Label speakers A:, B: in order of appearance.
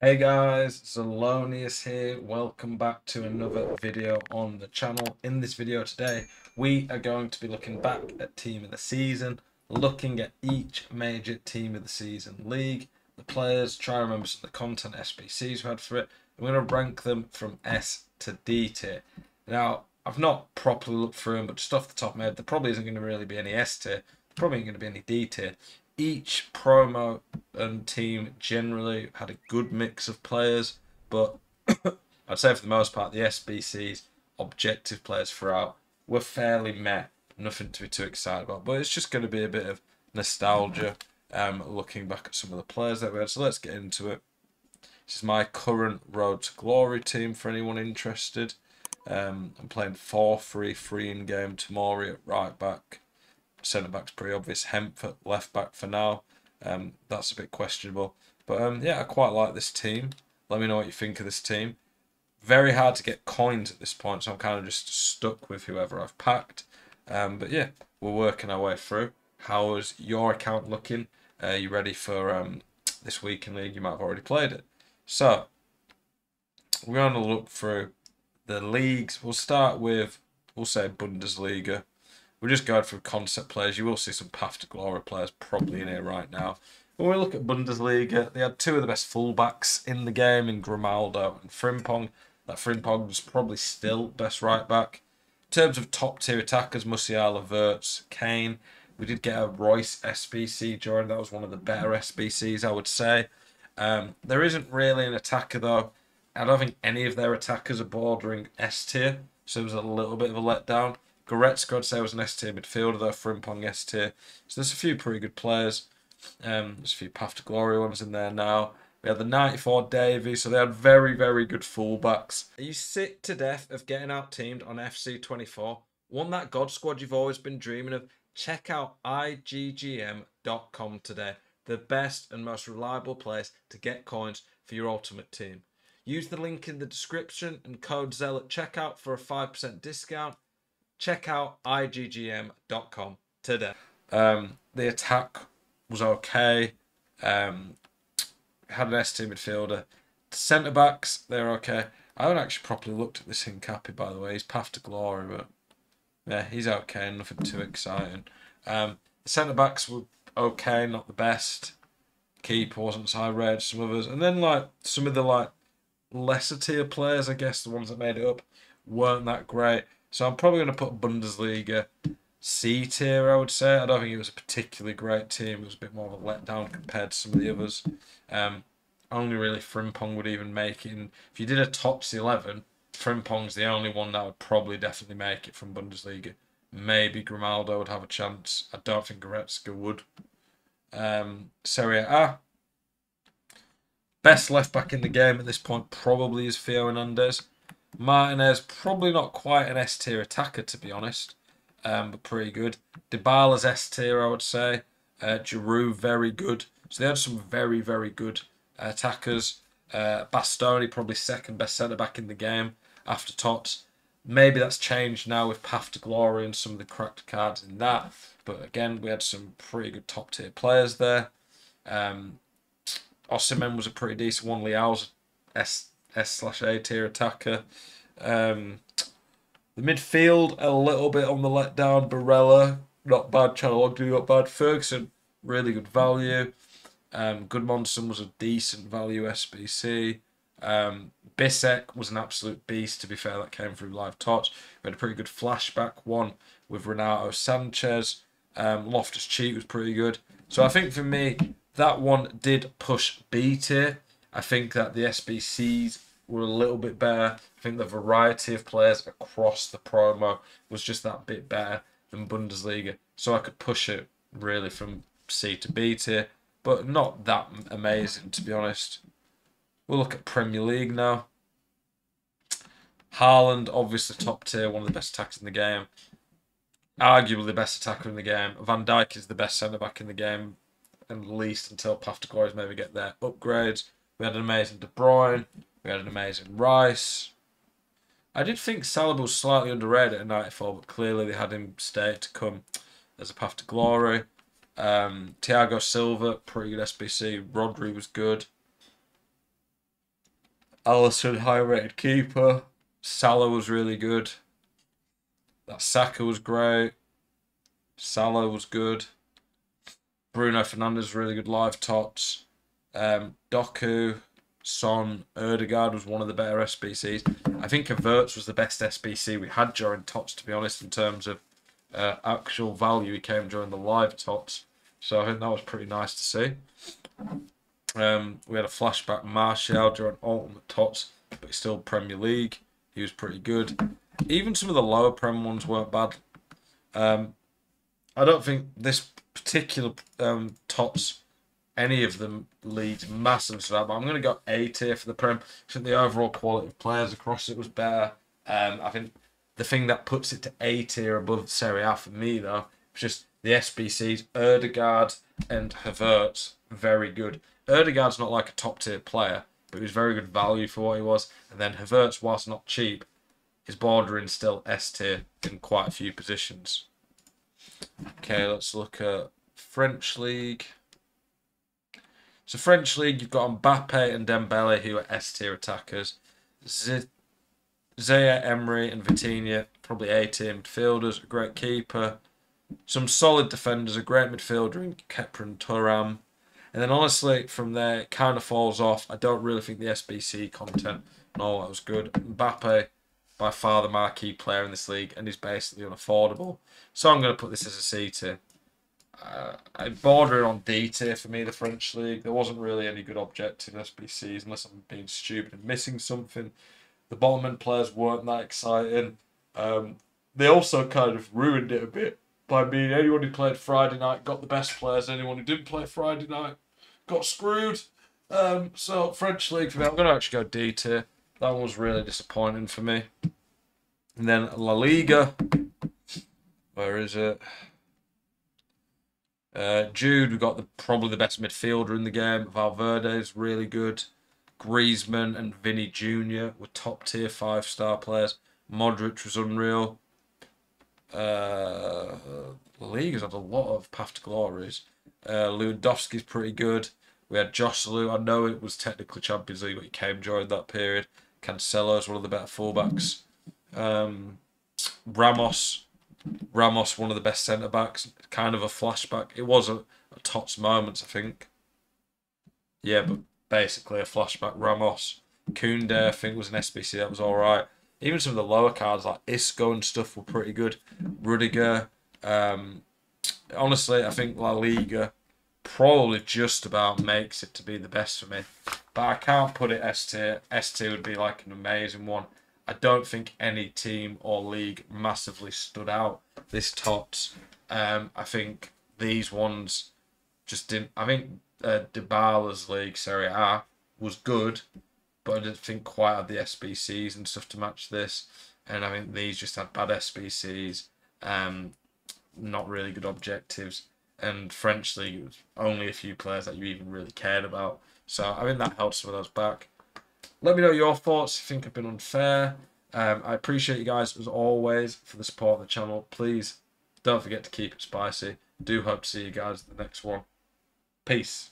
A: Hey guys, Zelonius here. Welcome back to another video on the channel. In this video today, we are going to be looking back at Team of the Season, looking at each major Team of the Season league, the players, try to remember some of the content SBCs we had for it. We're going to rank them from S to D tier. Now, I've not properly looked through them, but just off the top of my head, there probably isn't going to really be any S tier. There probably ain't going to be any D tier. Each promo and team generally had a good mix of players, but I'd say for the most part, the SBC's objective players throughout were fairly meh. Nothing to be too excited about, but it's just going to be a bit of nostalgia looking back at some of the players that we had. So let's get into it. This is my current Road to Glory team for anyone interested. I'm playing 4-3-3 in game. Tomori at right back. Centre back's pretty obvious. Hemp at left back for now. That's a bit questionable. But yeah, I quite like this team. Let me know what you think of this team. Very hard to get coins at this point, so I'm kind of just stuck with whoever I've packed. But yeah, we're working our way through. How is your account looking? You ready for this week in league? You might have already played it. So we're going to look through the leagues. We'll start with, we'll say Bundesliga. We're just going through concept players. You will see some Path to Glory players probably in here right now. When we look at Bundesliga, they had two of the best fullbacks in the game in Grimaldo and Frimpong. That Frimpong was probably still best right back. In terms of top tier attackers, Musiala, Wirtz, Kane. We did get a Royce SBC during. That was one of the better SBCs, I would say. There isn't really an attacker though. I don't think any of their attackers are bordering S tier, so it was a little bit of a letdown. Goretzka, I'd say, was an S tier midfielder though. Frimpong S tier. So there's a few pretty good players. There's a few Path to Glory ones in there now. We had the 94 Davy, so they had very, very good fullbacks. Are you sick to death of getting out teamed on FC24? Want that God squad you've always been dreaming of? Check out IGGM.com today. The best and most reliable place to get coins for your ultimate team. Use the link in the description and code ZEL at checkout for a 5% discount. Check out IGGM.com today. The attack was okay. Had an S team midfielder. Centre backs, they're okay. I haven't actually properly looked at this Hincapi, by the way. He's Path to Glory, but yeah, he's okay. Nothing too exciting. The centre backs were okay, not the best. Keeper wasn't so high rated. Some others, and then like some of the lesser tier players, I guess the ones that made it up, weren't that great. So I'm probably going to put Bundesliga C tier, I would say. I don't think it was a particularly great team. It was a bit more of a letdown compared to some of the others. Only really Frimpong would even make it. And if you did a Tots 11, Frimpong's the only one that would probably definitely make it from Bundesliga. Maybe Grimaldo would have a chance. I don't think Goretzka would. Serie A. Best left back in the game at this point probably is Theo Hernandez. Martinez, probably not quite an S tier attacker to be honest, but pretty good. Dybala's S tier, I would say. Giroud, very good. So they had some very, very good attackers. Bastoni, probably second best centre back in the game after Tots. Maybe that's changed now with Path to Glory and some of the cracked cards in that. But again, we had some pretty good top tier players there. Osimhen was a pretty decent one. Leao's S/A tier attacker. The midfield, a little bit on the letdown. Barella, not bad. Çalhanoğlu, not bad. Ferguson, really good value. Goodmanson was a decent value SBC. Bissek was an absolute beast, to be fair. That came through live Tots. We had a pretty good flashback one with Renato Sanchez. Loftus-Cheek was pretty good. So I think for me, that one did push B tier. I think that the SBCs were a little bit better. I think the variety of players across the promo was just that bit better than Bundesliga. So I could push it really from C to B tier, but not that amazing to be honest. We'll look at Premier League now. Haaland, obviously top tier, one of the best attackers in the game. Arguably the best attacker in the game. Van Dijk is the best centre-back in the game, at least until Path to Glory maybe get their upgrades. We had an amazing De Bruyne. We had an amazing Rice. I did think Salah was slightly underrated at 94, but clearly they had him stay to come as a Path to Glory. Thiago Silva, pretty good SBC. Rodri was good. Alisson, high-rated keeper. Salah was really good. That Saka was great. Salah was good. Bruno Fernandes, really good live tots. Doku, Son, Erdegaard was one of the better SBCs. I think Havertz was the best SBC we had during tots, to be honest, in terms of actual value. He came during the live tots. So I think that was pretty nice to see. We had a flashback Martial during Ultimate Tots, but still Premier League. He was pretty good. Even some of the lower Prem ones weren't bad. I don't think this particular Tots, any of them leads massive to that, but I'm going to go A tier for the Prem. I think the overall quality of players across it was better. I think the thing that puts it to A tier above Serie A for me, though, was just the SBCs, Erdegaard and Havertz, very good. Erdegaard's not like a top tier player, but he was very good value for what he was. And then Havertz, whilst not cheap, is bordering still S tier in quite a few positions. Okay, let's look at French League. So French League, you've got Mbappe and Dembele, who are S tier attackers. Zaya, Emery and Vitinha, probably A tier midfielders, a great keeper. Some solid defenders, a great midfielder in Kepa and Thuram. And then honestly, from there, it kind of falls off. I don't really think the SBC content and all that was good. Mbappe, by far the marquee player in this league, and he's basically unaffordable. So I'm going to put this as a C tier. I border it on D tier for me, the French league. There wasn't really any good objective SBCs, unless I'm being stupid and missing something. The bottom end players weren't that exciting. They also kind of ruined it a bit by being anyone who played Friday night got the best players. Anyone who didn't play Friday night got screwed. So French league for me, I'm going to actually go D tier. That one was really disappointing for me. And then La Liga. Where is it? Jude, we got probably the best midfielder in the game. Valverde is really good. Griezmann and Vinny Jr. were top tier 5-star players. Modric was unreal. La Liga's had a lot of path to glories. Lewandowski's pretty good. We had Joselu. I know it was technically Champions League, but he came during that period. Cancelo's one of the better fullbacks. Ramos, one of the best centre backs. Kind of a flashback. It was a Tots moments, I think. Yeah, but basically a flashback. Ramos, Koundé, I think was an SBC that was all right. Even some of the lower cards like Isco and stuff were pretty good. Rudiger. Honestly, I think La Liga probably just about makes it to be the best for me. But I can't put it S tier. S tier would be like an amazing one. I don't think any team or league massively stood out this Tots. I think these ones just didn't. I think Dybala's league, Serie A, was good, but I didn't think quite had the SBCs and stuff to match this. And I think these just had bad SBCs, not really good objectives. And French league, it was only a few players that you even really cared about. So I think that held some of those back. Let me know your thoughts if you think I've been unfair. I appreciate you guys, as always, for the support of the channel. Please don't forget to keep it spicy. Do hope to see you guys in the next one. Peace.